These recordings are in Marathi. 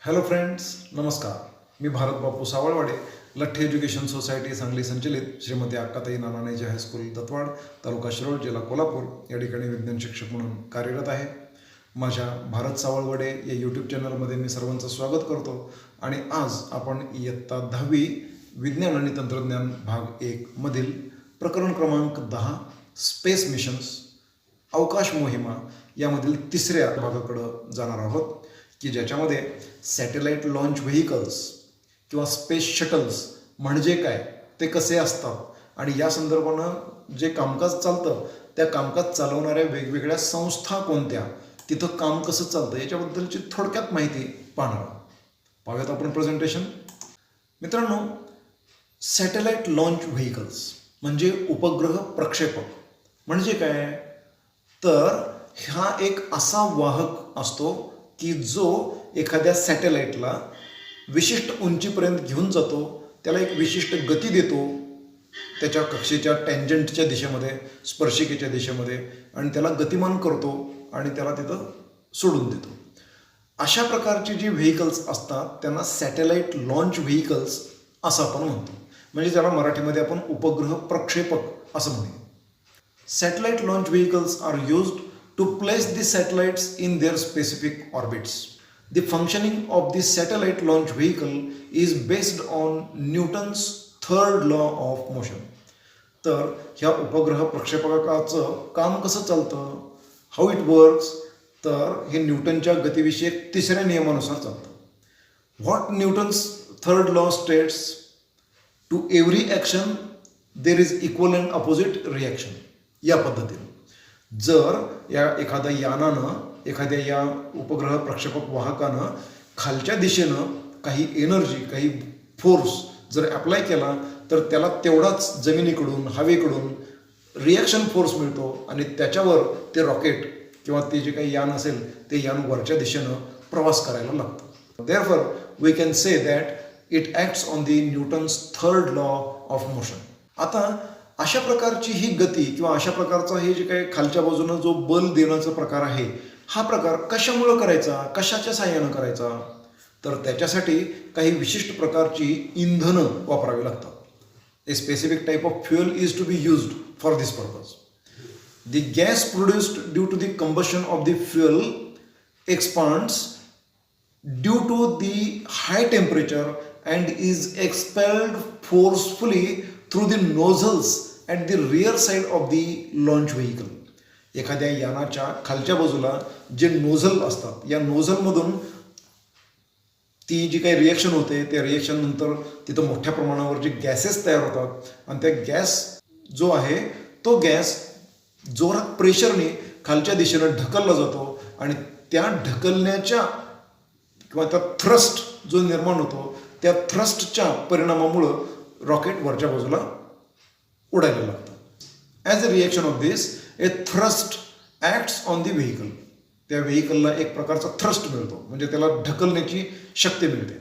हॅलो फ्रेंड्स, नमस्कार. मी भारत बापू सावळवाडे, लठ्ठी एज्युकेशन सोसायटी सांगली संचलित श्रीमती अक्काताई नानाणेजी हायस्कूल दत्तवाड, तालुका शिरोळ, जिल्हा कोल्हापूर या ठिकाणी विज्ञान शिक्षक म्हणून कार्यरत आहे. माझ्या भारत सावळवाडे या यूट्यूब चॅनलमध्ये मी सर्वांचं स्वागत करतो. आणि आज आपण इयत्ता 10वी विज्ञान आणि तंत्रज्ञान भाग 1 मधील प्रकरण क्रमांक 10 स्पेस मिशन्स अवकाश मोहिमा यामधील तिसऱ्या भागाकडं जाणार आहोत, की ज्याच्यामध्ये सॅटेलाईट लॉन्च व्हेकल्स किंवा स्पेस शटल्स म्हणजे काय, ते कसे असतात आणि या संदर्भानं जे कामकाज चालतं त्या कामकाज चालवणाऱ्या वेगवेगळ्या संस्था कोणत्या, तिथं काम कसं चालतं याच्याबद्दलची थोडक्यात माहिती पाहणार आहोत. पाहूयात आपण प्रेझेंटेशन. मित्रांनो, सॅटेलाईट लॉन्च व्हेकल्स म्हणजे उपग्रह प्रक्षेपक म्हणजे काय, तर हा एक असा वाहक असतो की जो एखाद्या सॅटेलाईटला विशिष्ट उंचीपर्यंत घेऊन जातो, त्याला एक विशिष्ट गती देतो त्याच्या कक्षेच्या टँजंटच्या दिशेमध्ये, स्पर्शिकेच्या दिशेमध्ये, आणि त्याला गतिमान करतो आणि त्याला तिथं सोडून देतो. अशा प्रकारची जी व्हेकल्स असतात त्यांना सॅटेलाईट लॉन्च व्हेकल्स असं आपण म्हणतो. म्हणजे त्याला मराठीमध्ये आपण उपग्रह प्रक्षेपक असं म्हणूया. Satellite launch vehicles are used to place the satellites in their specific orbits. The functioning of the satellite launch vehicle is based on Newton's third law of motion. तर ह्या उपग्रह प्रक्षेपकाचं काम कसं चालतं, हाऊ इट वर्क्स, तर हे न्यूटनच्या गतिविषयक तिसऱ्या नियमानुसार चालतं. What Newton's third law states, to every action there is equal and opposite reaction. या पद्धतीने जर या एखाद्या या उपग्रह प्रक्षेपक वाहकानं खालच्या दिशेनं काही एनर्जी, काही फोर्स जर अप्लाय केला तर त्याला तेवढाच जमिनीकडून, हवेकडून रिॲक्शन फोर्स मिळतो आणि त्याच्यावर ते रॉकेट किंवा ते जे काही यान असेल ते यान वरच्या दिशेनं प्रवास करायला लागतं. Therefore we can say that it acts on the Newton's third law of motion. आता अशा प्रकारची ही गती किंवा अशा प्रकारचा हे जे काही खालच्या बाजूनं जो बल देण्याचा प्रकार आहे, हा प्रकार कशामुळं करायचा, कशाच्या साहाय्यानं करायचा, तर त्याच्यासाठी काही विशिष्ट प्रकारची इंधनं वापरावी लागतात. A specific type of fuel is to be used for this purpose. The gas produced due to the combustion of the fuel expands due to the high temperature and is expelled forcefully through the nozzles at the rear side of the launch vehicle. एखाद्या यानाच्या खालच्या बाजूला जे नोझल असतात, या नोझलमधून ती जी काही रिॲक्शन होते त्या रिॲक्शन नंतर तिथं मोठ्या प्रमाणावर जे गॅसेस तयार होतात आणि त्या गॅस जो आहे तो गॅस जोरात प्रेशरने खालच्या दिशेनं ढकलला जातो आणि त्या ढकलण्याच्या किंवा त्या थ्रस्ट जो निर्माण होतो त्या थ्रस्टच्या परिणामामुळं रॉकेट वरच्या बाजूला उडायला लागतं. As a reaction of this A thrust acts on the vehicle. त्या व्हेकलला एक प्रकारचा थ्रस्ट मिळतो, म्हणजे त्याला ढकलण्याची शक्ती मिळते.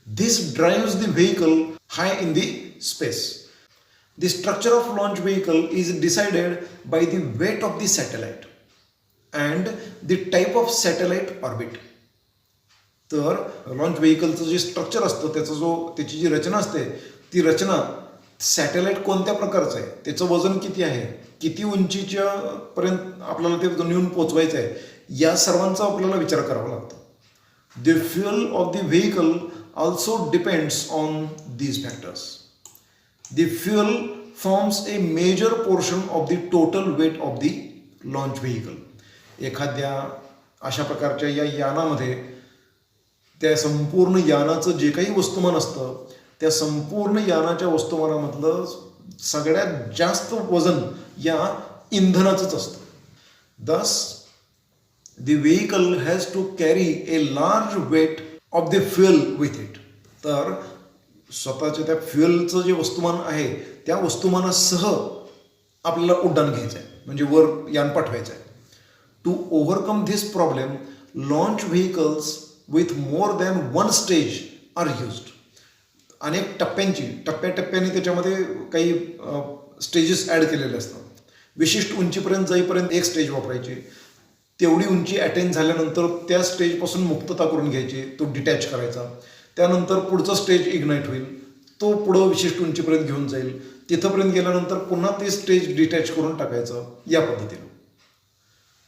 This drives the vehicle high in the space. The structure of launch vehicle is decided by the weight of the satellite and the type of satellite orbit. तर लॉन्च व्हेकलचं जे स्ट्रक्चर असतं, त्याची जी रचना असते, ती रचना सॅटेलाईट कोणत्या प्रकारचं आहे, त्याचं वजन किती आहे, किती उंचीच्या पर्यंत आपल्याला ते नेऊन पोचवायचं आहे, या सर्वांचा आपल्याला विचार करावा लागतो. The fuel of the vehicle also depends on these factors. The fuel forms a major portion of the total weight of the launch vehicle. एखाद्या अशा प्रकारच्या या यानामध्ये त्या संपूर्ण यानाचं जे काही वस्तुमान असतं, त्या संपूर्ण यानाच्या वस्तुमानामधलं सगळ्यात जास्त वजन या इंधनाचंच असतं. Thus the vehicle has to carry a large weight of the fuel with it. तर स्वतःच्या त्या फ्युएलचं जे वस्तुमान आहे त्या वस्तुमानासह आपल्याला उड्डाण घ्यायचं आहे, म्हणजे वर यान पाठवायचं आहे. To overcome this problem launch vehicles with more than one stage are used. अनेक टप्प्याटप्प्याने त्याच्यामध्ये काही स्टेजेस ॲड केलेले असतात. विशिष्ट उंचीपर्यंत जाईपर्यंत एक स्टेज वापरायची, तेवढी उंची अटेन झाल्यानंतर त्या स्टेजपासून मुक्तता करून घ्यायची, तो डिटॅच करायचा. त्यानंतर पुढचा स्टेज इग्नाईट होईल, तो पुढं विशिष्ट उंचीपर्यंत घेऊन जाईल. तिथंपर्यंत गेल्यानंतर पुन्हा ते स्टेज डिटॅच करून टाकायचं या पद्धतीनं.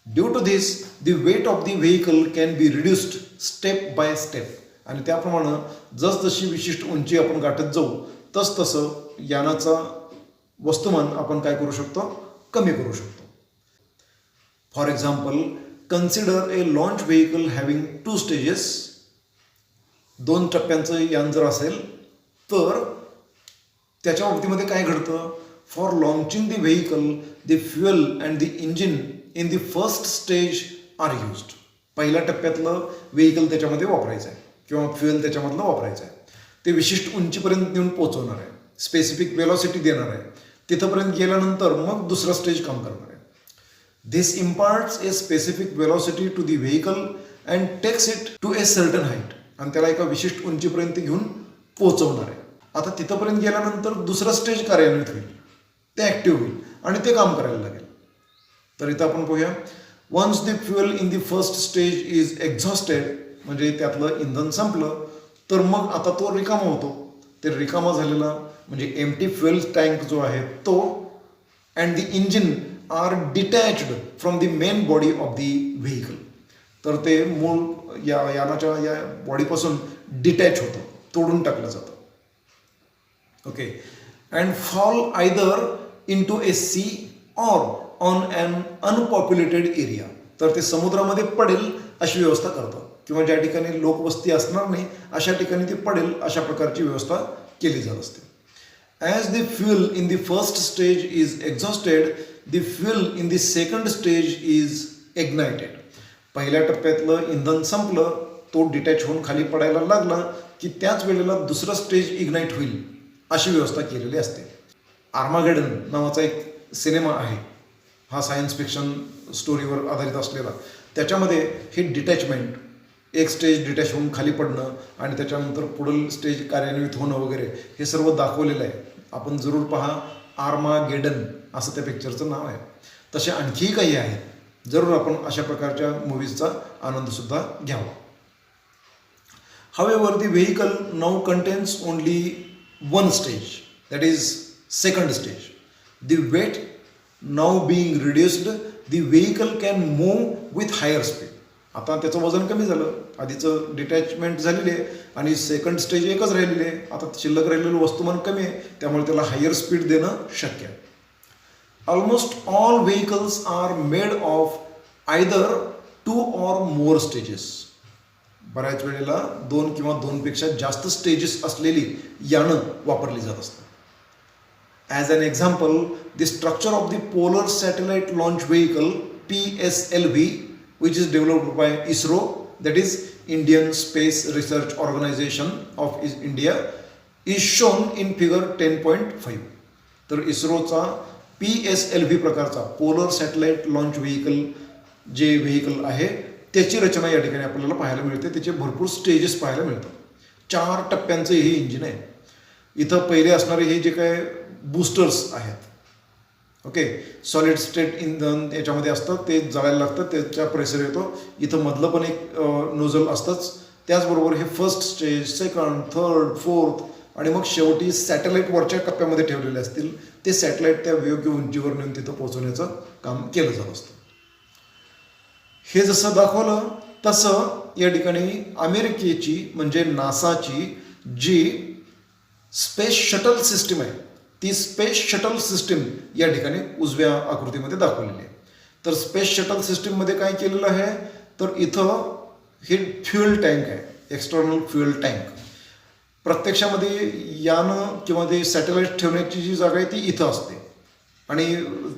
Due to this the weight of the vehicle can be reduced step by step. आणि त्याप्रमाणे जसजशी विशिष्ट उंची आपण गाठत जाऊ तसं यानाचा वस्तुमान आपण काय करू शकतो, कमी करू शकतो. For example, consider a launch vehicle having 2 stages. 2 टप्प्यांचं यान जर असेल तर त्याच्या बाबतीमध्ये काय घडतं, for launching the vehicle the fuel and the engine in the first stage are used. पहिल्या टप्प्यातलं व्हेकल त्याच्यामध्ये वापरायचं आहे किंवा फ्युएल त्याच्यामधलं वापरायचं आहे. ते विशिष्ट उंचीपर्यंत नेऊन पोहोचवणार आहे, स्पेसिफिक वेलॉसिटी देणार आहे. तिथंपर्यंत गेल्यानंतर मग दुसरा स्टेज काम करणार आहे. This imparts a specific velocity to the vehicle and takes it to a certain height. आणि त्याला एका विशिष्ट उंचीपर्यंत घेऊन पोहोचवणार आहे. आता तिथंपर्यंत गेल्यानंतर दुसरा स्टेज कार्यान्वित होईल, ते ॲक्टिव्ह होईल आणि ते काम करायला लागेल. तर इथं आपण पाहूया, once the fuel in the first stage is exhausted, म्हणजे त्यातलं इंधन संपलं तर मग आता तो रिकामा होतो. ते रिकामा झालेला म्हणजे एम्प्टी फ्युएल टँक जो आहे तो and the engine are detached from the main body of the vehicle. तर ते मूळ यानाच्या या बॉडीपासून डिटॅच होतं, तोडून टाकलं जातं. Okay. And fall either into a sea or on an unpopulated area. तर ते समुद्रामध्ये पडेल अशी व्यवस्था करतात किंवा ज्या ठिकाणी लोकवस्ती असणार नाही अशा ठिकाणी ते पडेल अशा प्रकारची व्यवस्था केली जात असते. As the fuel in the first stage is exhausted, the fuel in the second stage is ignited. पहिल्या टप्प्यातलं इंधन संपलं, तो डिटॅच होऊन खाली पडायला लागला की त्याच वेळेला दुसरा स्टेज इग्नाईट होईल अशी व्यवस्था केलेली असते. आर्मागेडन नावाचा एक सिनेमा आहे, हा सायन्स फिक्शन स्टोरीवर आधारित असलेला. त्याच्यामध्ये हे डिटॅचमेंट, एक स्टेज डिटॅच होऊन खाली पडणं आणि त्याच्यानंतर पुढील स्टेज कार्यान्वित होणं वगैरे हे सर्व दाखवलेलं आहे. आपण जरूर पहा, आर्मागेडन असं त्या पिक्चरचं नाव आहे. तसे आणखीही काही आहेत, जरूर आपण अशा प्रकारच्या मूवीजचा आनंदसुद्धा घ्यावा. However, the vehicle now contains only one stage, that is second stage. The weight now being reduced, the vehicle can move with higher speed. आता त्याचं वजन कमी झालं, आधीचं डिटॅचमेंट झालेली आहे आणि सेकंड स्टेज एकच राहिलेली आहे. आता शिल्लक राहिलेलं वस्तुमान कमी आहे, त्यामुळे त्याला हायर स्पीड देणं शक्य आहे. Almost all vehicles are made of either 2 or more stages. बऱ्याच वेळेला 2 किंवा 2पेक्षा जास्त स्टेजेस असलेली यानं वापरली जात असतात. As an example, the structure of the polar satellite launch vehicle PSLV, which is developed by ISRO, that is Indian Space Research Organization of India, is shown in figure 10.5. तर इस्रोचा PSLV प्रकारचा पोलर सॅटेलाइट लॉन्च व्हेकल जे व्हेकल आहे त्याची रचना या ठिकाणी आपल्याला पाहायला मिळते. त्याचे भरपूर स्टेजेस पाहायला मिळतात. 4 टप्प्यांचं हे इंजिन आहे. इथं पहिले असणारे हे जे काय बूस्टर्स आहेत, ओके, सॉलिड स्टेट इंधन याच्यामध्ये असतं, ते जळायला लागतं, त्याच्या प्रेशर येतो. इथं मधलं पण एक नोझल असतंच. त्याचबरोबर हे first stage, second, third, fourth आणि मग शेवटी सॅटेलाईट वरच्या टप्प्यामध्ये ठेवलेले असतील. ते सॅटेलाईट त्या योग्य उंचीवर नेऊन तिथं पोहोचवण्याचं काम केलं जात असतं. हे जसं दाखवलं तसं या ठिकाणी अमेरिकेची म्हणजे नासाची जी स्पेस शटल सिस्टीम आहे, ती स्पेस शटल सिस्टीम या ठिकाणी उजव्या आकृतीमध्ये दाखवलेली आहे. तर स्पेस शटल सिस्टीममध्ये काय केलेलं आहे, तर इथं हे फ्युएल टँक आहे, एक्सटर्नल फ्युएल टँक. प्रत्यक्षामध्ये यानं किंवा ते सॅटेलाईट ठेवण्याची जी जागा आहे ती इथं असते आणि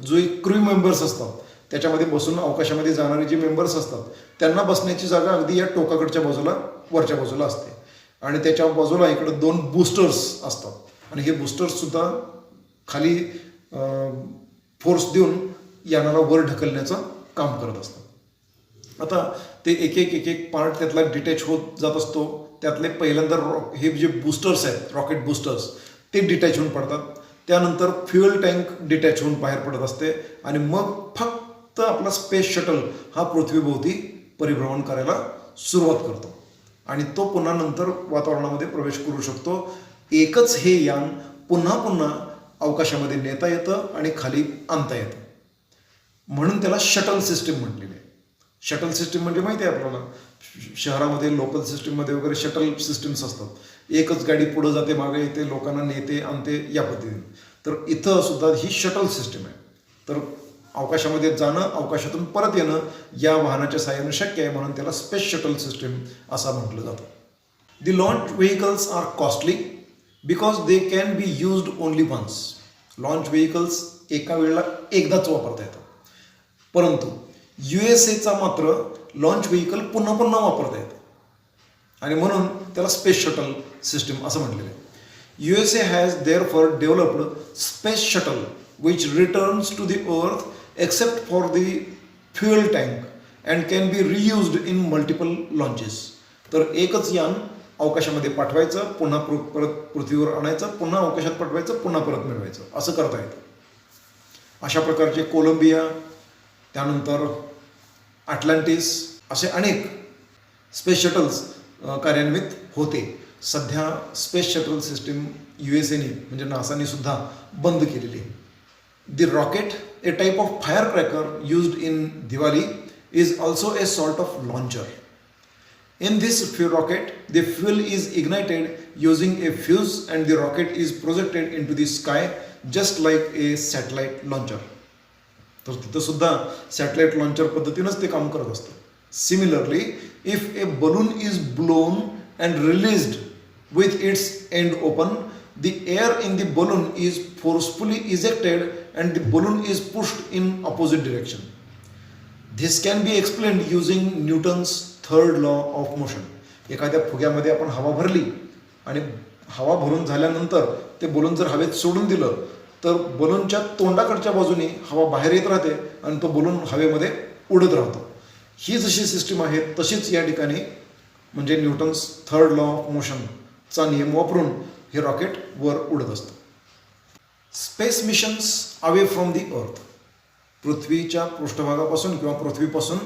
जो क्रू मेंबर्स असतात त्याच्यामध्ये बसून अवकाशामध्ये जाणारे जे मेंबर्स असतात त्यांना बसण्याची जागा अगदी या टोकाकडच्या बाजूला, वरच्या बाजूला असते. आणि त्याच्या बाजूला इकडं 2 बूस्टर्स असतात आणि हे बूस्टर्ससुद्धा खाली फोर्स देऊन यानाला वर ढकलण्याचं काम करत असतात. आता ते एक एक पार्ट त्यातला डिटॅच होत जात असतो. त्यातले पहिल्यांदा हे जे बूस्टर्स आहेत, रॉकेट बूस्टर्स, ते डिटॅच होऊन पडतात. त्यानंतर फ्युएल टँक डिटॅच होऊन बाहेर पडत असते आणि मग फक्त तर आपला स्पेस शटल हा पृथ्वीभोवती परिभ्रमण करायला सुरुवात करतो आणि तो पुन्हा नंतर वातावरणामध्ये प्रवेश करू शकतो. एकच हे यान पुन्हा पुन्हा अवकाशामध्ये नेता येतं आणि खाली आणता येतं, म्हणून त्याला शटल सिस्टीम म्हटलेली आहे. शटल सिस्टीम म्हणजे माहिती आहे आपल्याला, शहरामध्ये लोकल सिस्टीममध्ये वगैरे शटल सिस्टीम्स असतात. एकच गाडी पुढं जाते, मागे येते, लोकांना नेते आणते या पद्धतीने. तर इथं सुद्धा ही शटल सिस्टीम आहे. तर अवकाशामध्ये जाणं, अवकाशातून परत येणं या वाहनाच्या साहाय्याने शक्य आहे, म्हणून त्याला स्पेस शटल सिस्टीम असं म्हटलं जातं. The launch vehicles are costly because they can be used only once. Launch vehicles एका वेळेला एकदाच वापरता येतात, परंतु USA मात्र लॉन्च व्हेकल पुन्हा पुन्हा वापरता येतं आणि म्हणून त्याला स्पेस शटल सिस्टीम असं म्हटलेलं आहे. USA has therefore developed space shuttle which returns to the earth except for the fuel tank and can be reused in multiple launches. तर एकच यान अवकाशामध्ये पाठवायचं, पुन्हा परत पृथ्वीवर आणायचं, पुन्हा अवकाशात पाठवायचं, पुन्हा परत मिळवायचं, असं करता येतं. अशा प्रकारचे कोलंबिया, त्यानंतर अटलांटिस असे अनेक स्पेस शटल्स कार्यान्वित होते. सध्या स्पेस शटल सिस्टीम USAने म्हणजे नासाने सुद्धा बंद केलेली आहे. The rocket, A type of fire cracker used in Diwali, is also a sort of launcher. In this rocket, the fuel is ignited using a fuse and the rocket is projected into the sky just like a satellite launcher. तर तिथं सुद्धा सॅटेलाइट लॉन्चर पद्धतीनंच ते काम करत असतं. Similarly, if A balloon is blown and released with its end open, the air in the balloon is forcefully ejected and the balloon is pushed in opposite direction. This can be explained using Newton's third law of motion. एखाद्या फुग्यामध्ये आपण हवा भरली आणि हवा भरून झाल्यानंतर ते बलून जर हवेत सोडून दिलं तर बलूनच्या तोंडाकडच्या बाजूने हवा बाहेर येत राहते आणि तो बलून हवेमध्ये उडत राहतो. ही जशी सिस्टीम आहे तशीच या ठिकाणी म्हणजे न्यूटन्स थर्ड लॉ ऑफ मोशनचा नियम वापरून हे रॉकेट वर उडत असतं. Space missions away from the अर्थ. पृथ्वीच्या पृष्ठभागापासून किंवा पृथ्वीपासून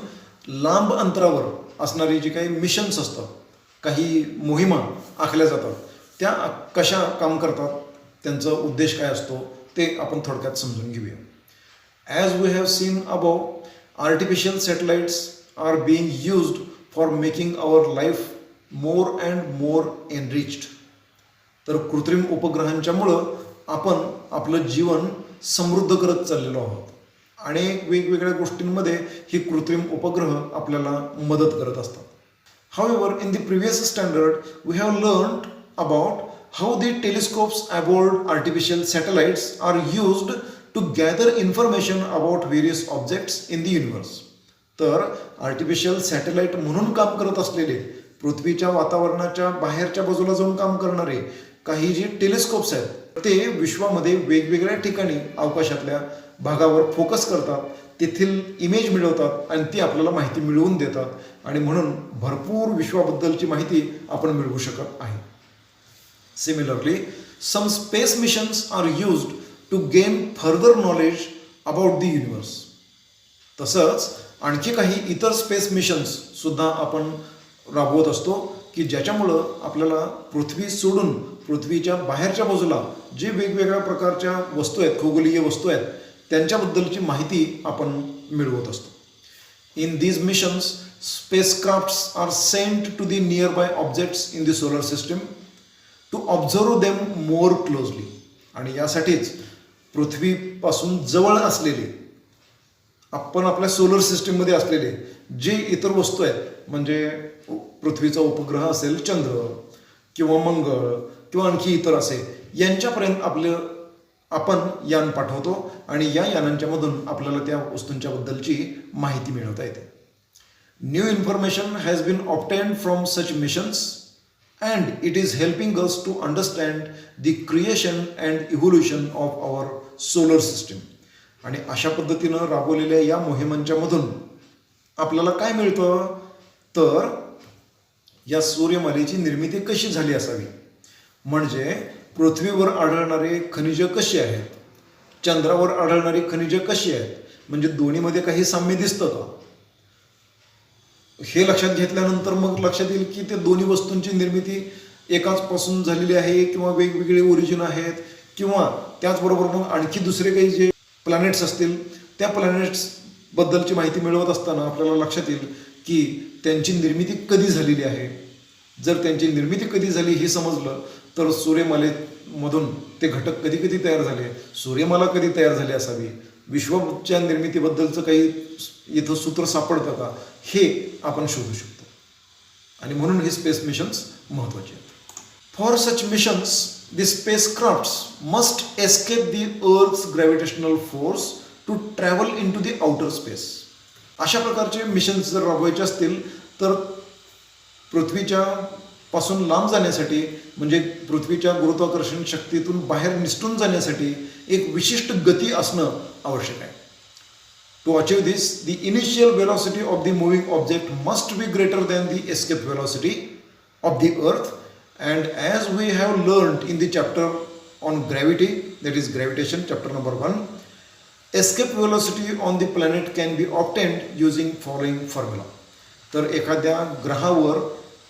लांब अंतरावर असणारी जी काही मिशन्स असतात, काही मोहिमा आखल्या जातात, त्या कशा काम करतात, त्यांचा उद्देश काय असतो ते आपण थोडक्यात समजून घेऊया. As we have seen above, artificial satellites are being used for making our life more and more enriched. तर कृत्रिम उपग्रहांच्यामुळं आपण आपलं जीवन समृद्ध करत चाललेलो आहोत. अनेक वेगवेगळ्या गोष्टींमध्ये ही कृत्रिम उपग्रह आपल्याला मदत करत असतात. However, in the previous standard, we have learned about how the telescopes aboard artificial satellites are used to gather information about various objects in the universe. तर आर्टिफिशियल सॅटेलाइट म्हणून काम करत असलेले, पृथ्वीच्या वातावरणाच्या बाहेरच्या बाजूला जाऊन काम करणारे काही जे टेलिस्कोप्स आहेत, ते विश्वामध्ये वेगवेगळ्या ठिकाणी अवकाशातल्या भागावर फोकस करतात, तेथील इमेज मिळवतात आणि ती आपल्याला माहिती मिळवून देतात आणि म्हणून भरपूर विश्वाबद्दलची माहिती आपण मिळवू शकत आहे. Similarly, some space missions are used to gain further knowledge about the universe. तसंच आणखी काही इतर स्पेस मिशन्स सुद्धा आपण राबवत असतो की ज्याच्यामुळं आपल्याला पृथ्वी सोडून पृथ्वीच्या बाहेरच्या बाजूला जे वेगवेगळ्या प्रकारच्या वस्तू आहेत, खगोलीय वस्तू आहेत, त्यांच्याबद्दलची माहिती आपण मिळवत असतो. In these missions, spacecrafts are sent to the nearby objects in the solar system to observe them more closely. आणि यासाठीच पृथ्वीपासून जवळ असलेले, आपण आपल्या सोलर सिस्टीममध्ये असलेले जे इतर वस्तू आहेत, म्हणजे पृथ्वीचा उपग्रह असेल चंद्र किंवा मंगळ किंवा आणखी इतर असे, यांच्यापर्यंत आपण यान पाठवतो आणि या यानांच्यामधून आपल्याला त्या वस्तूंच्याबद्दलची माहिती मिळवता येते. New information has been obtained from such missions and it is helping us to understand the creation and evolution of our solar system. आणि अशा पद्धतीनं राबवलेल्या या मोहिमांच्या मधून आपल्याला काय मिळतं, तर या सूर्यमालेची निर्मिती कशी झाली असावी, म्हणजे पृथ्वीवर आढळणारे खनिजं कशी आहेत, चंद्रावर आढळणारी खनिजं कशी आहेत म्हणजे दोन्हीमध्ये काही साम्य दिसतं का, हे लक्षात घेतल्यानंतर मग लक्षात येईल की ते दोन्ही वस्तूंची निर्मिती एकाच पासून झालेली आहे किंवा वेगवेगळे ओरिजिन आहेत, किंवा त्याचबरोबर मग आणखी दुसरे काही जे प्लॅनेट्स असतील त्या प्लॅनेट्स बद्दलची माहिती मिळवत असताना आपल्याला लक्षात येईल की त्यांची निर्मिती कधी झालेली आहे. जर त्यांची निर्मिती कधी झाली हे समजलं तर सूर्यमालेमधून ते घटक कधी कधी तयार झाले, सूर्यमाला कधी तयार झाली असावी, विश्वाच्या निर्मितीबद्दलचं काही इथं सूत्र सापडतं का, हे आपण शोधू शकतो. आणि म्हणून हे स्पेस मिशन्स महत्त्वाचे आहेत. For such missions the spacecrafts must escape the earth's gravitational force to travel into the outer space. अशा प्रकारचे मिशन्स जर राबवायचे असतील तर पृथ्वीच्या पासून लांब जाण्यासाठी, म्हणजे पृथ्वीच्या गुरुत्वाकर्षण शक्तीतून बाहेर निसटून जाण्यासाठी एक विशिष्ट गती असणं आवश्यक आहे. To achieve this the initial velocity of the moving object must be greater than the escape velocity of the earth. And as we have learned in the chapter on gravity, that is gravitation, chapter number 1, escape velocity on the planet can be obtained using following formula. तर एखाद्या ग्रहावर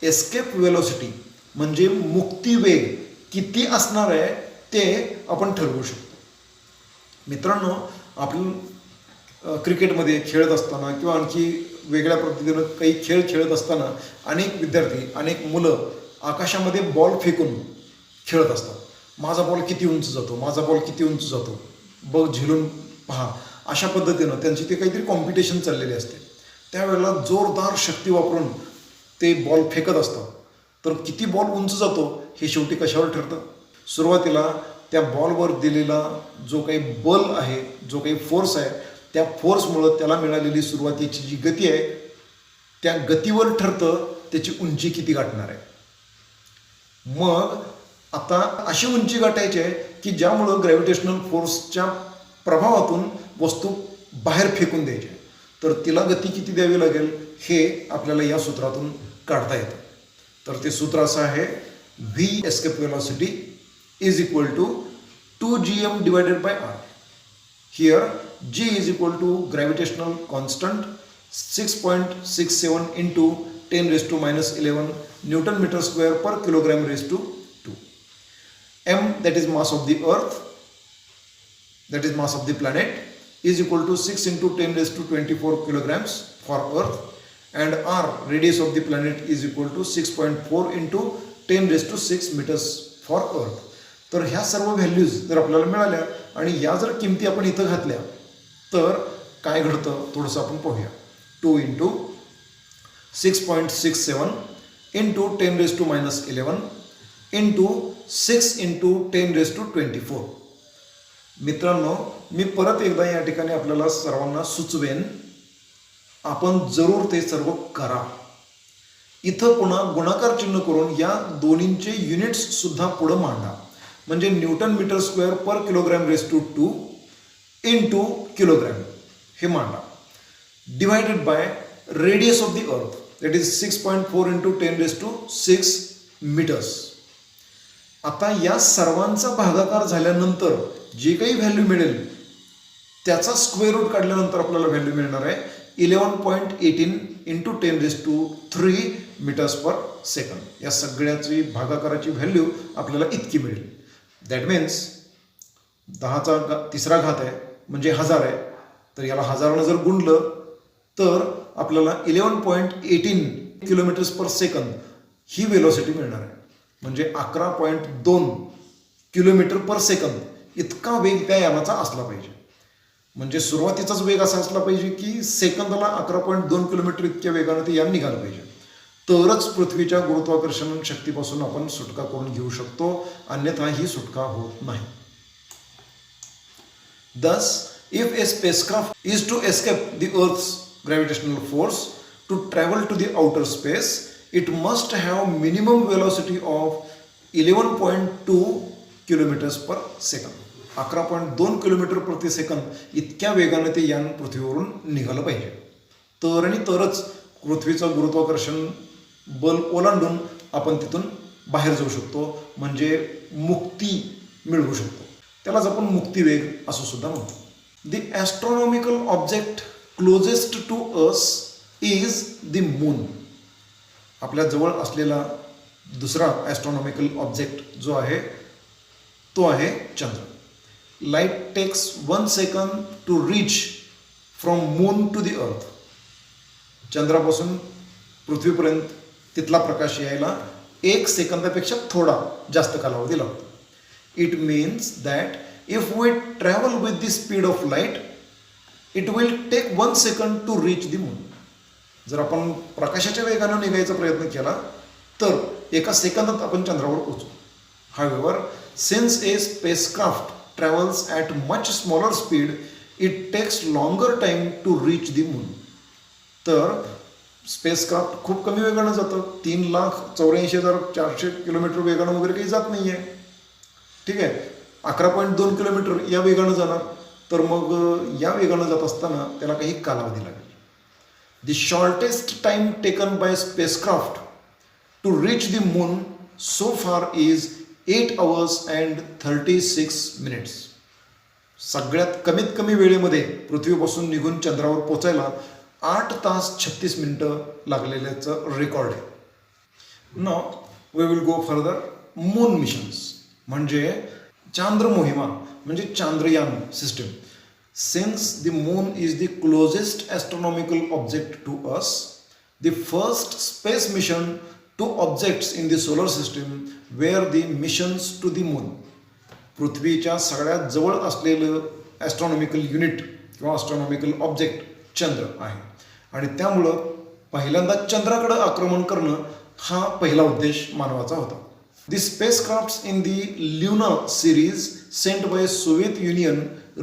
एस्केप वेलॉसिटी म्हणजे मुक्तिवेग किती असणार आहे ते आपण ठरवू शकतो. मित्रांनो, आपण क्रिकेटमध्ये खेळत असताना किंवा आणखी वेगळ्या पद्धतीनं काही खेळ खेळत असताना अनेक विद्यार्थी, अनेक मुलं आकाशामध्ये बॉल फेकून खेळत असतात. माझा बॉल किती उंच जातो, माझा बॉल किती उंच जातो, बघ झेलून पहा, अशा पद्धतीनं त्यांची ते काहीतरी कॉम्पिटिशन चाललेली असते. त्यावेळेला जोरदार शक्ती वापरून ते बॉल फेकत असतात. तर किती बॉल उंच जातो हे शेवटी कशावर ठरतं? सुरुवातीला त्या बॉलवर दिलेला जो काही बल आहे, जो काही फोर्स आहे, त्या फोर्समुळं त्याला मिळालेली सुरुवातीची जी गती आहे त्या गतीवर ठरतं त्याची उंची किती गाठणार आहे. मग आता अशी उंची गाठायची आहे की ज्यामुळं ग्रॅव्हिटेशनल फोर्सच्या प्रभावातून वस्तू बाहेर फेकून द्यायची आहे. तर तिला गती किती द्यावी लागेल हे आपल्याला या सूत्रातून काढता येतं. तर ते सूत्र असं आहे, V escape velocity is equal to 2gm divided by R. Here g is equal to gravitational constant 6.67 into 10⁻11 newton metre square per kilogram raise to 2. m, that is mass of the earth, that is mass of the planet, is equal to 6 into 10⁻24 kilograms for earth, and r, radius of the planet, is equal to 6.4 into 10⁻6 meters for earth. तर ह्या सर्व व्हॅल्यूज जर आपल्याला मिळाल्या आणि या जर किमती आपण इथं घातल्या तर काय घडतं थोडंसं आपण पाहूया. 2 into 6.67 into 10⁻11 into 6 into 10⁻24. मित्रांनो, मी परत एकदा या ठिकाणी आपल्याला सर्वांना सुचवेन, आपण जरूर ते सर्व करा. इथं पुन्हा गुणाकार चिन्ह करून या दोन्हींचे युनिट्स सुद्धा पुढं मांडा. म्हणजे newton metre square per kilogram raise to 2 into kilogram हे मांडा, divided by radius of the earth, that is 6.4 into 10⁻6 metres. आता या सर्वांचा भागाकार झाल्यानंतर जे काही व्हॅल्यू मिळेल त्याचा स्क्वेअर रूट काढल्यानंतर आपल्याला व्हॅल्यू मिळणार आहे 11.18 इंटू 10⁻3 मीटर्स पर सेकंड. या सगळ्याची भागाकाराची व्हॅल्यू आपल्याला इतकी मिळेल. दॅट मीन्स 10चा 3रा घात आहे म्हणजे 1000 आहे. तर याला 1000ने जर गुणलं तर आपल्याला 11.18 किलोमीटर्स पर सेकंद ही वेलोसिटी मिळणार आहे. म्हणजे 11.2 किलोमीटर पर सेकंद इतका वेग त्या यानाचा असला पाहिजे. म्हणजे सुरुवातीचाच वेग असा असला पाहिजे की सेकंदाला 11.2 किलोमीटर इतक्या वेगाने ते यान निघालं पाहिजे. तरच पृथ्वीच्या गुरुत्वाकर्षण शक्तीपासून आपण सुटका करून घेऊ शकतो, अन्यथा ही सुटका होत नाही. Thus, if a spacecraft is to escape the Earth's gravitational force to travel to the outer space, it must have minimum velocity of 11.2 kilometers per second. 11.2 kilometre प्रति सेकंद इतक्या वेगाने ते यान पृथ्वीवरून निघालं पाहिजे. तर आणि तरच पृथ्वीचं गुरुत्वाकर्षण बल ओलांडून आपण तिथून बाहेर जाऊ शकतो, म्हणजे मुक्ती मिळवू शकतो. त्यालाच आपण मुक्तिवेग असं सुद्धा म्हणतो. The astronomical object closest to us is the moon. आपल्या जवळ असलेला दुसरा ॲस्ट्रॉनॉमिकल ऑब्जेक्ट जो आहे तो आहे चंद्र. Light takes 1 second to reach from moon to the earth. चंद्रापासून पृथ्वीपर्यंत तिथला प्रकाश यायला 1 सेकंदापेक्षा थोडा जास्त कालावधी लागतो. It means that if we travel with the speed of light it will take 1 second to reach the moon. जर आपण प्रकाशाच्या वेगानं निघायचा प्रयत्न केला तर 1 सेकंदात आपण चंद्रावर पोहोचू. However since a spacecraft travels at much smaller speed it takes longer time to reach the moon. तर स्पेसक्राफ्ट खूप कमी वेगानं जातं. 3,84,400 किलोमीटर वेगानं वगैरे काही जात नाही आहे. ठीक आहे, 11.2 किलोमीटर या वेगानं जाणार. तर मग या वेगानं जात असताना त्याला काही कालावधी लागेल. The shortest time taken by spacecraft to reach the moon so far is 8 hours and 36 minutes. सगळ्यात कमीत कमी वेळेमध्ये पृथ्वीपासून निघून चंद्रावर पोचायला 8 तास 36 मिनिटं लागलेल्याचं रेकॉर्ड आहे. Now we will go further. Moon missions म्हणजे चांद्र मोहिमा म्हणजे Chandrayaan system. Since the moon is the closest astronomical object to us, the first space mission to objects in the solar system were the missions to the moon. पृथ्वीच्या सगळ्यात जवळ असलेलं ॲस्ट्रॉनॉमिकल युनिट किंवा ॲस्ट्रॉनॉमिकल ऑब्जेक्ट चंद्र आहे आणि त्यामुळं पहिल्यांदा चंद्राकडे आक्रमण करणं हा पहिला उद्देश मानवाचा होता. The spacecrafts in the Luna series sent by Soviet Union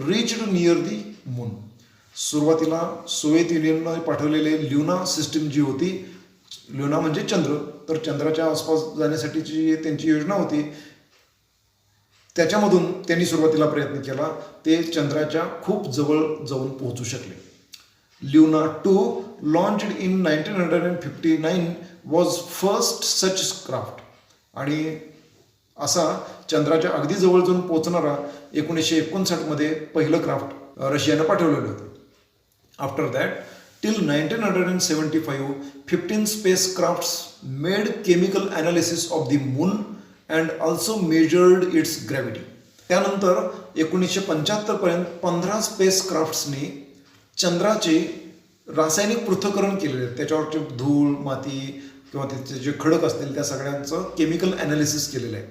reached near the moon. सुरुवातीला सोव्हिएत युनियनने पाठवलेले ल्युना सिस्टीम जी होती, ल्युना म्हणजे चंद्र, तर चंद्राच्या आसपास जाण्यासाठीची त्यांची योजना होती. त्याच्यामधून त्यांनी सुरुवातीला प्रयत्न केला. ते चंद्राच्या खूप जवळ जाऊन पोहोचू शकले. ल्युना 2 launched in 1959 was first such craft. आणि असा चंद्राच्या अगदी जवळ जाऊन पोहोचणारा 1959 पहिलं क्राफ्ट रशियानं पाठवलेलं होतं. After that till 1975 15 space crafts made chemical analysis of the moon and also measured it's gravity. त्यानंतर 1975 पर्यंत 15 स्पेस क्राफ्ट्सनी चंद्राचे रासायनिक पृथक्करण केलेले आहेत. त्याच्यावरचे धूळ, माती किंवा त्याचे जे खडक असतील त्या सगळ्यांचं केमिकल ॲनालिसिस केलेलं आहे.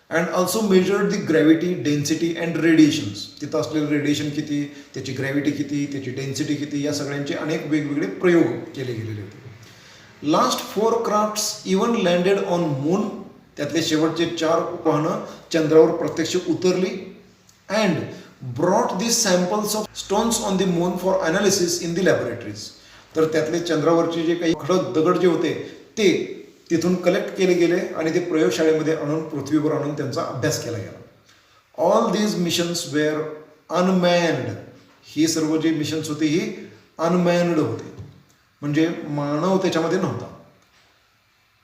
And also measured the gravity, density and radiations. तिथं असलेलं रेडिएशन किती, त्याची ग्रॅव्हिटी किती, त्याची डेन्सिटी किती, या सगळ्यांचे अनेक वेगवेगळे प्रयोग केले गेलेले होते. Last 4 crafts even landed on moon. त्यातले शेवटचे 4 वाहनं चंद्रावर प्रत्यक्ष उतरली. And brought the samples of stones on the moon for analysis in the laboratories. तर त्यातले चंद्रावरचे जे काही खडक दगड जे होते ते तिथून कलेक्ट केले गेले आणि ते प्रयोगशाळेमध्ये आणून पृथ्वीवर आणून त्यांचा अभ्यास केला गेला. All these missions were unmanned. ही सर्व जी मिशन्स होती ही अनमॅन्ड होते, म्हणजे मानव त्याच्यामध्ये नव्हता.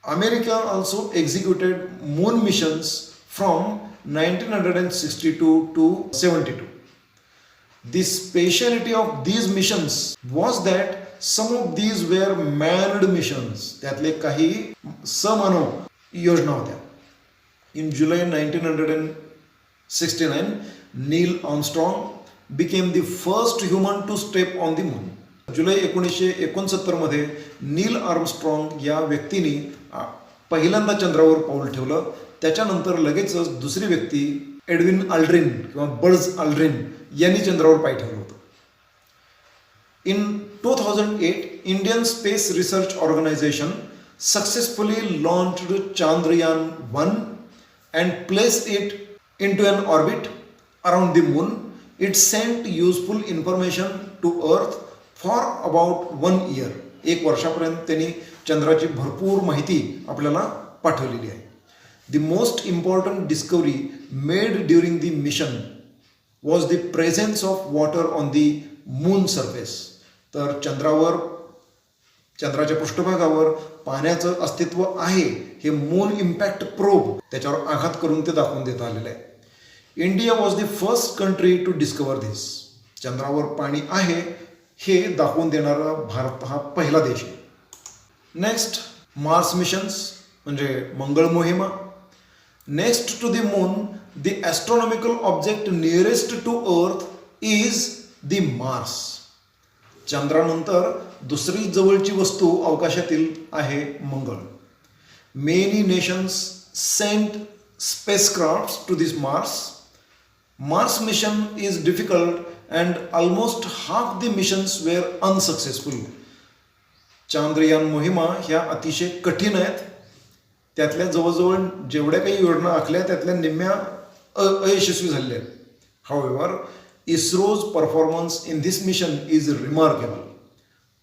America also executed moon missions from 1962 to 72. The speciality of these missions was that some of these were manned missions. त्यातले काही समानव योजना होत्या. In July 1969, Neil Armstrong became the first human to step on the moon. जुलै 1969 मध्ये नील आर्मस्ट्रॉंग या व्यक्तीने पहिल्यांदा चंद्रावर पाऊल ठेवलं. त्याच्यानंतर लगेचच दुसरी व्यक्ती एडविन आल्ड्रिन किंवा बझ आल्ड्रिन यांनी चंद्रावर पाय ठेवलं होतं. In 2008 Indian Space Research Organisation successfully launched Chandrayaan 1 and placed it into an orbit around the moon. It sent useful information to earth for about 1 year. 1 वर्षापर्यंत त्यांनी चंद्राची भरपूर माहिती आपल्याला पाठवलेली आहे. The most important discovery made during the mission was the presence of water on the moon surface. तर चंद्राच्या पृष्ठभागावर पाण्याचं अस्तित्व आहे हे मून इम्पॅक्ट प्रोब त्याच्यावर आघात करून ते दाखवून देता आलेलं आहे. India was the first country to discover this. चंद्रावर पाणी आहे हे दाखवून देणारा भारत हा पहिला देश आहे. नेक्स्ट मार्स मिशन्स म्हणजे मंगळ मोहिमा. Next to the moon the astronomical object nearest to earth is the Mars. चंद्रानंतर दुसरी जवळची वस्तू अवकाशातील आहे मंगळ. Many nations sent spacecrafts to this Mars. Mars mission is difficult and almost half the missions were unsuccessful. Chandrayaan मोहिमा ह्या अतिशय कठीण आहेत. त्यातल्या जवळजवळ जेवढ्या काही योजना आखल्या त्यातल्या निम्म्या अयशस्वी झालेल्या आहेत. However, ISRO's performance in this mission is remarkable.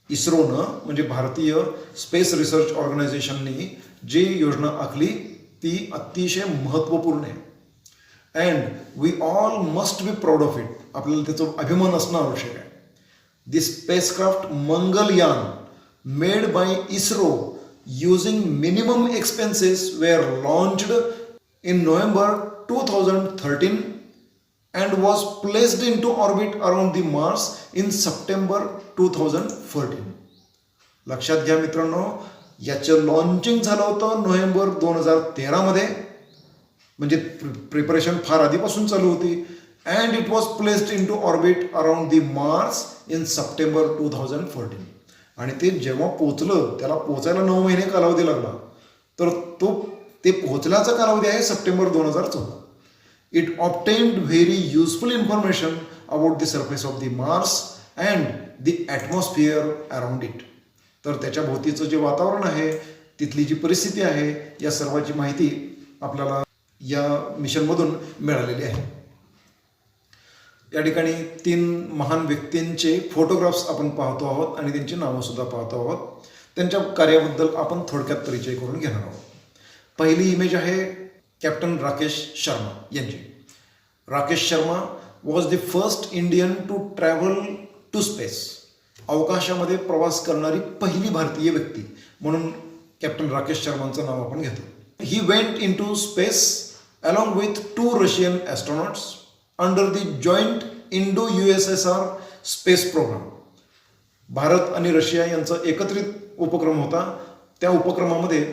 इस्रोनं म्हणजे भारतीय स्पेस रिसर्च ऑर्गनायझेशननी जी योजना आखली ती अतिशय महत्त्वपूर्ण आहे. And we all must be proud of it. आपल्याला त्याचा अभिमान असणं आवश्यक आहे. The spacecraft Mangalyaan made by ISRO using minimum expenses were launched in November 2013 and was placed into orbit around the Mars in September 2014. लक्षात घ्या मित्रांनो, याचं लॉन्चिंग झालं होतं नोव्हेंबर 2013 मध्ये. म्हणजे प्रिपरेशन फार आधीपासून चालू होती. And it was placed into orbit around the mars in September 2014. आणि ते जेव्हा पोचलं त्याला पोचायला 9 महिने कालावधी लागला. तर ते पोचल्याचा कालावधी आहे September 2014. It obtained very useful information about the surface of the Mars and the atmosphere around it. तर त्याच्या भोवतीचं जे वातावरण आहे, तिथली जी परिस्थिती आहे, या सर्वाची माहिती आपल्याला या मिशनमधून मिळालेली आहे. या ठिकाणी 3 महान व्यक्तींचे फोटोग्राफ्स आपण पाहतो आहोत आणि त्यांची नावंसुद्धा पाहतो आहोत. त्यांच्या कार्याबद्दल आपण थोडक्यात परिचय करून घेणार आहोत. पहिली इमेज आहे कॅप्टन राकेश शर्मा यांची. Rakesh Sharma was the first Indian to travel to space. अवकाशामध्ये प्रवास करणारी पहिली भारतीय व्यक्ती म्हणून कॅप्टन राकेश शर्मांचं नाव आपण घेतो. He went into space along with 2 Russian astronauts under the joint Indo USSR space programme. Bharat आणि रशिया यांचा एकत्रित उपक्रम होता. त्या उपक्रमामध्ये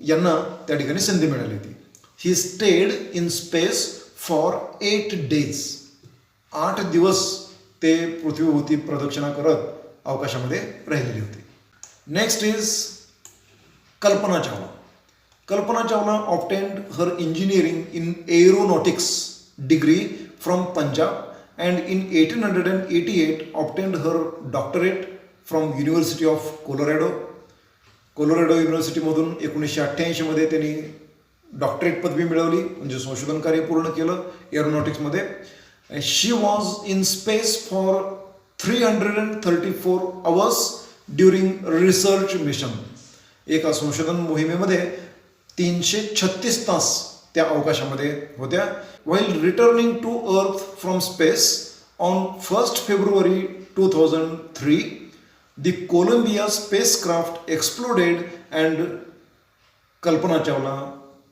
यांना त्या ठिकाणी संधी मिळाली होती. He stayed in space for 8 days. 8 दिवस ते पृथ्वीभोवती प्रदक्षिणा करत अवकाशामध्ये राहिलेली होती. Next is Kalpana Chawla. Kalpana Chawla obtained her engineering in aeronautics degree from Punjab and in 1888 obtained her doctorate from university of Colorado. Colorado युनिव्हर्सिटीमधून 1988 मध्ये त्यांनी डॉक्टरेट पदवी मिळवली, म्हणजे संशोधन कार्य पूर्ण केलं एरोनॉटिक्समध्ये. She was in space for 334 hours during research mission. एका संशोधन मोहिमेमध्ये 336 तास त्या अवकाशामध्ये होत्या. While returning to earth from space on 1 February 2003 the Columbia spacecraft exploded and Kalpana Chawla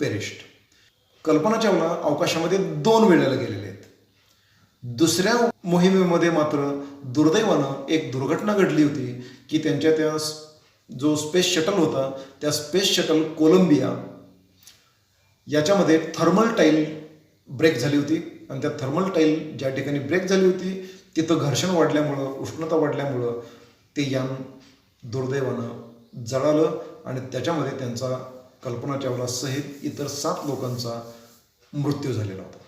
perished. Kalpana Chawla अवकाशामध्ये 2 वेळेला गेलेले आहेत. दुसऱ्या मोहिमेमध्ये मात्र दुर्दैवानं एक दुर्घटना घडली होती की त्यांच्या त्या जो स्पेस शटल होता त्या स्पेस शटल कोलंबिया याच्यामध्ये थर्मल टाईल ब्रेक झाली होती. आणि त्या थर्मल टाईल ज्या ठिकाणी ब्रेक झाली होती तिथं घर्षण वाढल्यामुळं, उष्णता वाढल्यामुळं ते यान दुर्दैवानं जळालं आणि त्याच्यामध्ये त्यांचा कल्पना चावला सहित इतर 7 लोकांचा मृत्यू झालेला होता.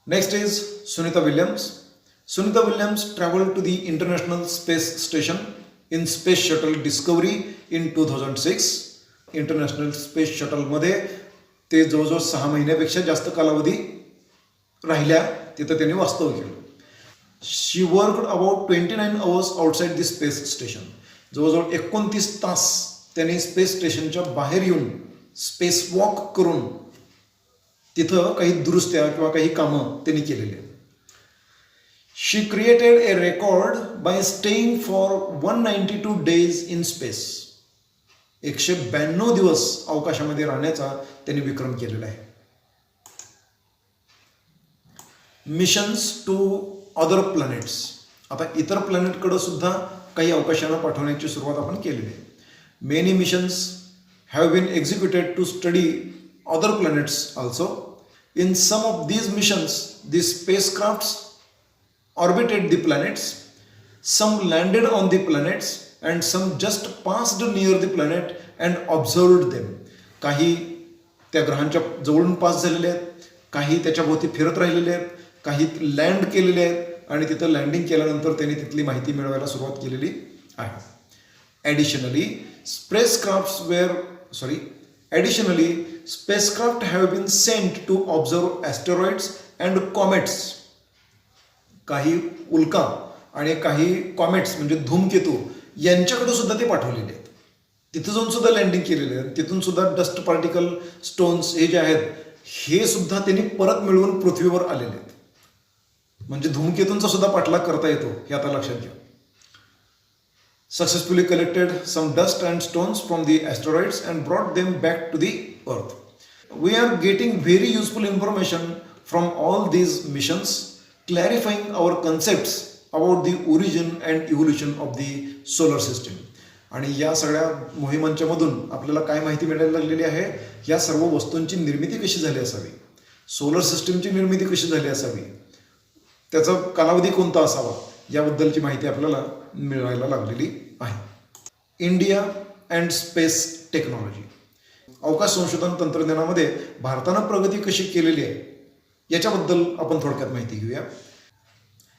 Next is Sunita Williams. Sunita Williams travel to the international space station in space shuttle Discovery in 2006. International space शटलमध्ये ते जवळजवळ 6 महिन्यापेक्षा जास्त कालावधी राहिल्या. तिथं त्यांनी वास्तव्य केलं. She worked about 29 hours outside the space station. जवळजवळ 29 तास त्यांनी स्पेस स्टेशनच्या बाहेर येऊन स्पेस वॉक करून तिथं काही दुरुस्त्या किंवा काही कामं त्यांनी केलेली आहेत. She created a record by staying for 192 days in space. 192 दिवस अवकाशामध्ये राहण्याचा त्यांनी विक्रम केलेला आहे. Missions to other planets. आता इतर प्लॅनेटकडे सुद्धा काही अवकाशानं पाठवण्याची सुरुवात आपण केलेली आहे. Many missions have been executed to study other planets also. In some of these missions the spacecrafts orbited the planets, some landed on the planets and some just passed near the planet and observed them. काही त्या ग्रहांच्या जवळून पास झालेले आहेत, काही त्याच्या भोवती फिरत राहिलेले आहेत, काही लँड केलेले आहेत आणि तिथं लँडिंग केल्यानंतर त्यांनी तिथली माहिती मिळवायला सुरुवात केलेली आहे. Additionally, spacecraft have been sent to observe asteroids and comets. काही उल्का आणि काही कॉमेट्स म्हणजे धूमकेतू यांच्याकडे सुद्धा ते पाठवलेले आहेत. तिथं जाऊन सुद्धा लँडिंग केलेले आहेत. तिथून सुद्धा डस्ट पार्टिकल स्टोन्स हे जे आहेत हे सुद्धा त्यांनी परत मिळवून पृथ्वीवर आलेले आहेत. म्हणजे धूमकेतूंचा सुद्धा पाठलाग करता येतो हे आता लक्षात घ्या. Successfully collected some dust and stones from the asteroids and brought them back to the earth. We are getting very useful information from all these missions, clarifying our concepts about the origin and evolution of the solar system. आणि या सगळ्या मोहिमांच्या मधून आपल्याला काय माहिती मिळायला लागलेली आहे, या सर्व वस्तूंची निर्मिती कशी झाली असावी, सोलर सिस्टीमची निर्मिती कशी झाली असावी, त्याचा कालावधी कोणता असावा याबद्दलची माहिती आपल्याला मिळायला लागलेली आहे. India and space technology. अवकाश संशोधन तंत्रज्ञानामध्ये भारतानं प्रगती कशी केलेली आहे याच्याबद्दल आपण थोडक्यात माहिती घेऊया.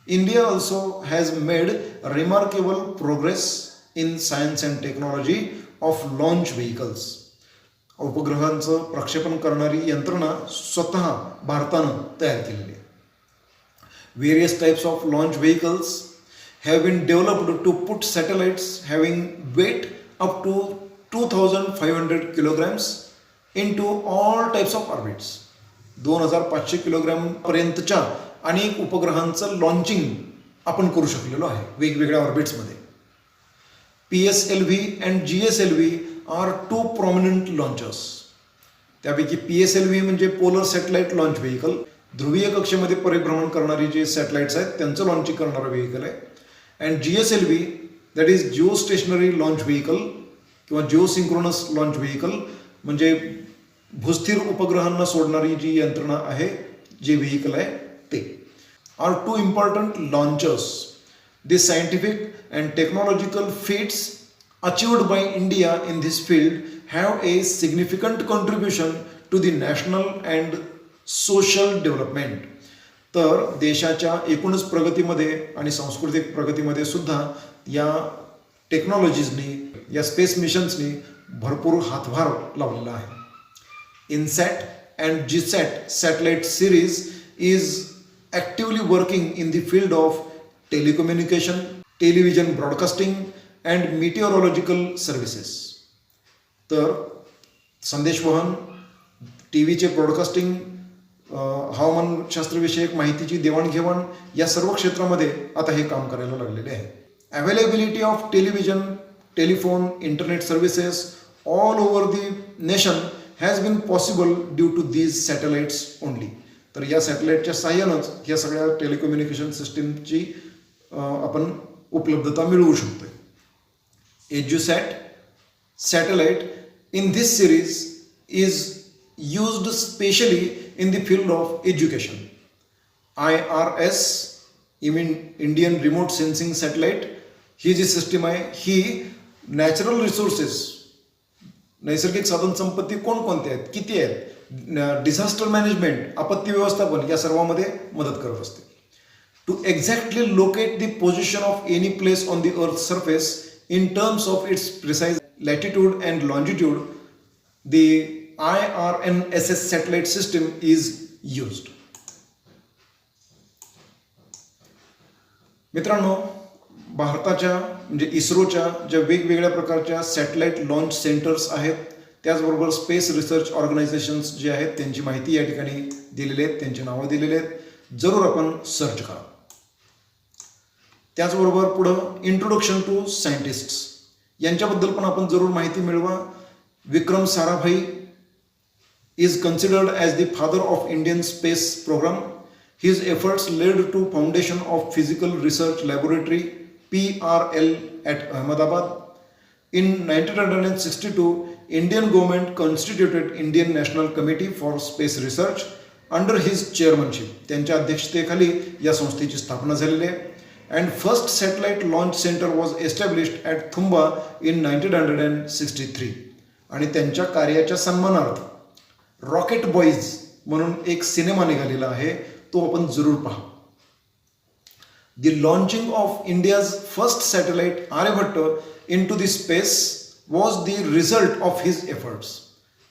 India also has made remarkable progress in science and technology of launch vehicles. उपग्रहांचं प्रक्षेपण करणारी यंत्रणा स्वतः भारतानं तयार केलेली आहे. Various types of launch vehicles have been developed to put satellites having weight up to 2500 kilograms into all types of orbits. 2500 किलोग्रॅमपर्यंतच्या अनेक उपग्रहांचं लॉन्चिंग आपण करू शकलेलो आहे वेगवेगळ्या ऑर्बिट्समध्ये. PSLV and GSLV are two prominent launchers. त्यापैकी PSLV म्हणजे पोलर सॅटेलाइट लॉन्च व्हेकल, ध्रुवीय कक्षेमध्ये परिभ्रमण करणारी जे सॅटेलाइट्स आहेत त्यांचं लॉन्चिंग करणारं व्हेकल आहे. And GSLV that is geostationary launch vehicle किंवा जिओ सिंक्रोनस लॉन्च व्हेकल म्हणजे भूस्थिर उपग्रहांना सोडणारी जी यंत्रणा आहे, जे व्हेकल आहे ते. Are two important launchers. The scientific and technological feats achieved by India in this field have a significant contribution to the national and social development. तर देशाच्या एकूणच प्रगतीमध्ये आणि सांस्कृतिक प्रगतीमध्ये सुद्धा या टेक्नॉलॉजीजनी, या स्पेस मिशन्सनी भरपूर हातभार लावलेला आहे. INSAT and GSAT satellite series is actively working in the field of telecommunication, television broadcasting and meteorological services. तर संदेशवहन, टीव्हीचे ब्रॉडकास्टिंग, हवामानशास्त्रविषयक माहितीची देवाणघेवाण या सर्व क्षेत्रामध्ये आता हे काम करायला लागलेले आहे. Availability of television, telephone, internet services all over the nation has been possible due to these satellites only. तर या सॅटेलाइटच्या साहाय्यानंच या सगळ्या टेलिकम्युनिकेशन सिस्टीमची आपण उपलब्धता मिळवू शकतोय. EduSat satellite in this series is used specially in the field of education. IRS Indian Remote Sensing Satellite he G system आहे ही नॅचरल रिसोर्सेस, नैसर्गिक साधन संपत्ती कोणकोणते आहेत, किती आहेत, डिझास्टर मॅनेजमेंट, आपत्ती व्यवस्थापन या सर्वांमध्ये मदत करत असते. To exactly locate the position of any place on the earth surface in terms of its precise latitude and longitude the IRNSS satellite system is used. मित्रांनो, भारताच्या म्हणजे इस्रोच्या ज्या वेगवेगळ्या प्रकारच्या सॅटेलाइट लॉन्च सेंटर्स आहेत, त्याचबरोबर स्पेस रिसर्च ऑर्गनायझेशन्स जे आहेत त्यांची माहिती या ठिकाणी दिलेली आहेत, त्यांची नावं दिलेली आहेत. जरूर आपण सर्च करा. त्याचबरोबर पुढं इंट्रोडक्शन टू सायंटिस्ट्स यांच्याबद्दल पण आपण जरूर माहिती मिळवा. Vikram Sarabhai is considered as the father of Indian space program. His efforts led to foundation of Physical Research Laboratory PRL at Ahmedabad. In 1962, Indian government constituted Indian National Committee for Space Research under his chairmanship. त्यांच्या अध्यक्षतेखाली या संस्थेची स्थापना झालेली आहे. And first satellite launch center was established at Thumba in 1963. आणि त्यांच्या कार्याच्या सन्मानार्थ रॉकेट बॉईज म्हणून एक सिनेमा निघालेला आहे, तो आपण जरूर पहा. The launching of India's first satellite Aryabhatta into the space was the result of his efforts.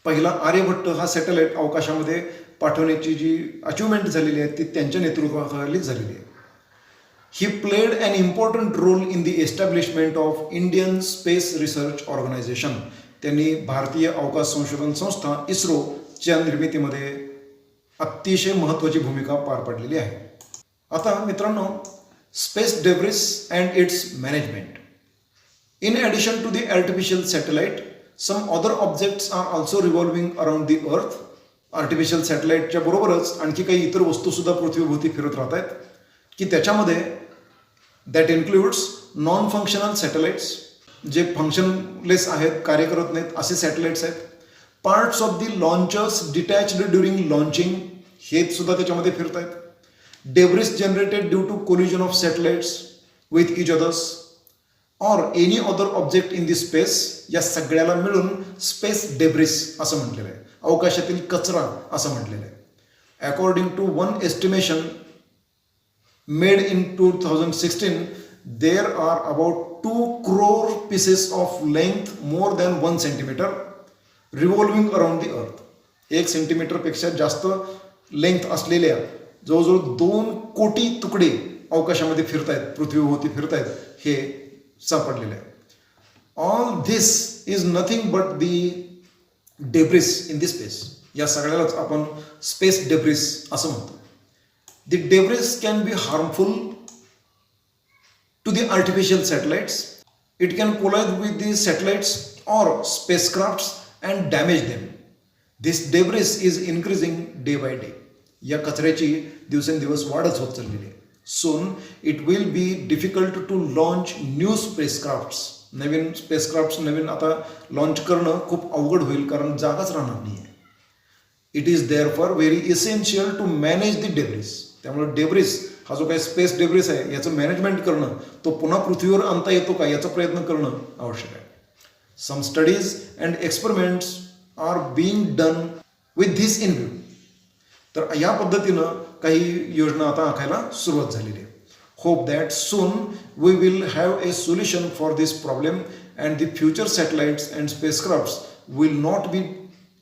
पहिला आर्यभट्ट हा सॅटेलाइट अवकाशामध्ये पाठवण्याची जी अचिव्हमेंट झालेली आहे ती त्यांच्या नेतृत्वाखाली झालेली आहे. He played an important role in the establishment of Indian Space Research Organization. त्यांनी भारतीय अवकाश संशोधन संस्था इस्रोच्या निर्मितीमध्ये अतिशय महत्त्वाची भूमिका पार पाडलेली आहे. आता मित्रांनो, space debris and it's management. In addition to the artificial satellite, some other objects are also revolving around the earth. Artificial सॅटेलाइटच्या बरोबरच आणखी काही इतर वस्तूसुद्धा पृथ्वीभोवती फिरत राहत आहेत, की त्याच्यामध्ये that includes non functional satellites, जे फंक्शनलेस आहेत, कार्य करत नाहीत असे सॅटेलाइट्स आहेत. Parts of the launchers detached during launching, हे सुद्धा त्याच्यामध्ये फिरत आहेत. Debris generated due to collision of satellites with each others or any other object in the space, या सगळ्याला मिळून स्पेस डेब्रिस असं म्हटलेलं आहे, अवकाशातील कचरा असं म्हटलेलं आहे. According to one estimation made in 2016, there are about 2 crore pieces of length more than 1 centimeter revolving around the earth. 1 सेंटीमीटरपेक्षा जास्त लेंथ असलेल्या जवळजवळ 2 कोटी तुकडे अवकाशामध्ये फिरतायत, पृथ्वीभोवती फिरतायत, हे सापडलेलं आहे. All this is nothing but the debris in the space. या सगळ्यालाच आपण स्पेस डेब्रिस असं म्हणतो. The debris can be harmful to the artificial satellites. It can collide with the satellites or spacecrafts and damage them. This debris is increasing day by day. या कचऱ्याची दिवसेंदिवस वाढच होत चाललेली आहे. Soon it will be difficult to launch new spacecrafts. नवीन स्पेसक्राफ्ट्स नवीन आता लॉन्च करणं खूप अवघड होईल, कारण जागाच राहणार नाही आहे. It is therefore very essential to manage the debris. त्यामुळे डेब्रिस हा जो काही स्पेस डेब्रिस आहे याचं मॅनेजमेंट करणं, तो पुन्हा पृथ्वीवर आणता येतो का याचा प्रयत्न करणं आवश्यक आहे. Some studies and experiments are being done with this in view. तर या पद्धतीनं काही योजना आता आखायला सुरुवात झालेली आहे. Hope that soon we will have a solution for this problem and the future satellites and spacecrafts will not be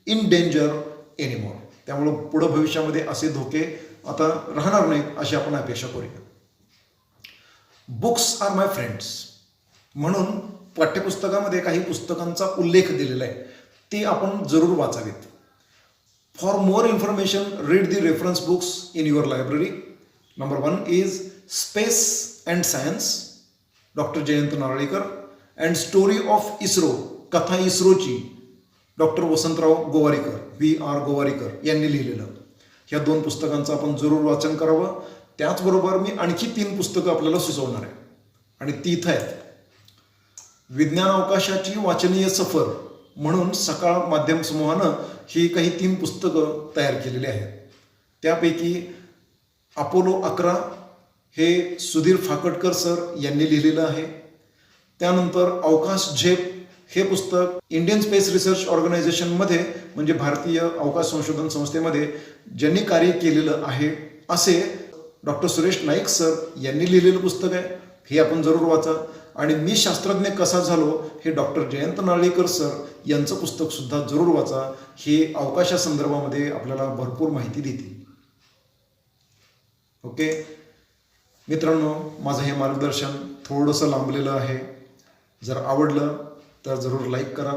in danger anymore. त्यामुळं पुढं भविष्यामध्ये असे धोके आता राहणार नाहीत अशी आपण अपेक्षा करूया. बुक्स आर माय फ्रेंड्स म्हणून पाठ्यपुस्तकामध्ये काही पुस्तकांचा उल्लेख दिलेला आहे, ते आपण जरूर वाचावेत. For more information, read the reference books in your library. Number 1 is Space and Science, Dr. Jayant Naralekar, and Story of ISRO, कथा इस्रोची, डॉक्टर वसंतराव गोवारीकर, VR गोवारीकर यांनी लिहिलेलं. ह्या 2 पुस्तकांचं आपण जरूर वाचन करावं. त्याचबरोबर मी आणखी 3 पुस्तकं आपल्याला सुचवणार आहे, आणि ती इथं आहेत. विज्ञान अवकाशाची वाचनीय सफर म्हणून सकाळ माध्यम समूहानं ही काही 3 पुस्तकं तयार केलेली आहेत. त्यापैकी अपोलो 11 हे सुधीर फाकटकर सर यांनी लिहिलेलं आहे. त्यानंतर अवकाश झेप हे पुस्तक इंडियन स्पेस रिसर्च ऑर्गनायझेशनमध्ये म्हणजे भारतीय अवकाश संशोधन संस्थेमध्ये ज्यांनी कार्य केलेलं आहे असे डॉक्टर सुरेश नाईक सर यांनी लिहिलेलं पुस्तक आहे, हे आपण जरूर वाचा. आणि मी शास्त्रज्ञ कसा झालो हे डॉक्टर जयंत नारळीकर सर यांचं पुस्तकसुद्धा जरूर वाचा. हे अवकाशासंदर्भामध्ये आपल्याला भरपूर माहिती देतील. ओके मित्रांनो, माझं हे मार्गदर्शन थोडंसं लांबलेलं आहे. जर आवडलं तर जरूर लाईक करा,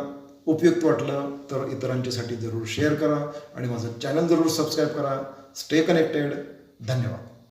उपयुक्त वाटलं तर इतरांच्यासाठी जरूर शेअर करा, आणि माझं चॅनल जरूर सबस्क्राईब करा. Stay connected. धन्यवाद.